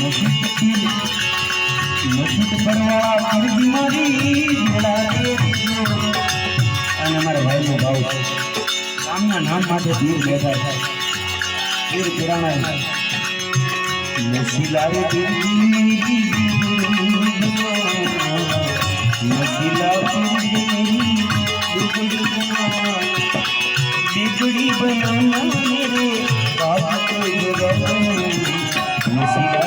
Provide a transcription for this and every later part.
નસીબ કરવા પીર બીમારી ભેળા અને અમારા ભાઈનો ભાવ ગામના નામ માટે પીર બેઠા છે પીર પુરાણા નસીલારે નસીલા बिगड़ी बनाना मेरे बाप को नसीला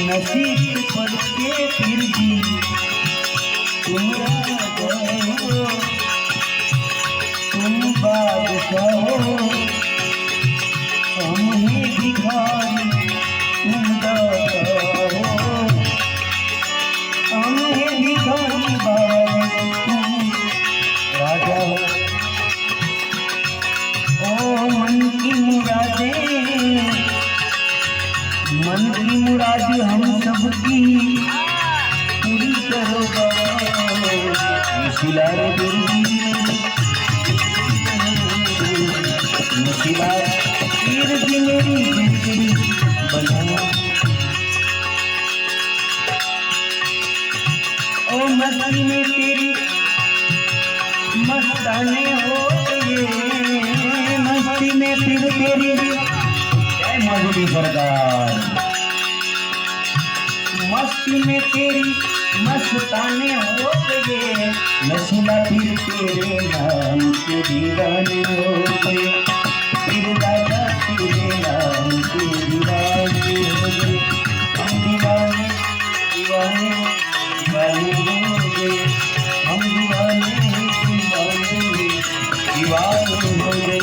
नसीब पर के फिर भी तुम बादशाह हो हम ही भिखारी तुम दाता हो हम ही भिखारी बाबा तुम राजा हो ओ मन की मुराद हम सबकी पूरी करो बाबा सिलारे पीर की मेरी जिंदगी बना ओ मस्ती में तेरी मस्ताने हो गए मस्ती में फिर तेरी जय मौजूदी सरकार मस्ती में तेरी मस्ताने हो गए नशीला फिर तेरे नाम के दीवाने हो गए फिर राजा तेरे नाम के दीवाने हो गए हम दीवाने दीवाने दीवाने हो गए हम दीवाने दीवाने दीवाने हो गए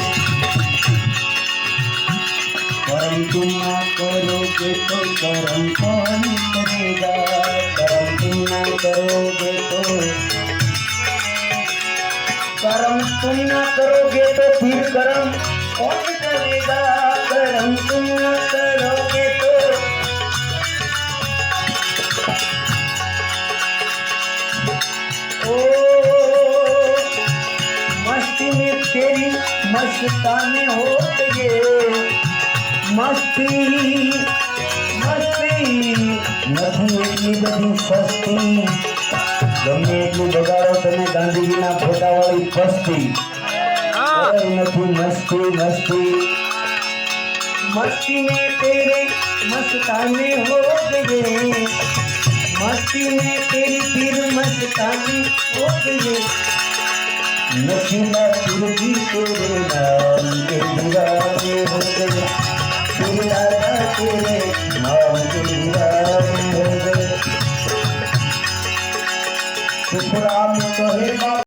कर्म तुम ना करोगे तो कर्म कौन करेगा कर्म तुम ना करोगे तो कर्म तुम ना करोगे तो फिर कर्म कौन करेगा कर्म तुम ना करोगे तो ओ मस्ती में तेरी मस्ताने हो गए मस्ती मस्ती નથી એટલી બધી સસ્તી ગમે એટલું બગાડો તમે ગાંધીજીના ફોટાવાળી પસ્તી નથી मस्ती मस्ती मस्ती में तेरे मस्ताने हो गए मस्ती में तेरी फिर मस्ताने हो गए नशीला फिर भी तेरे नाम के दीवाने हो गए फिर राजा तेरे नाम के दीवाने हो गए सुखराम कहे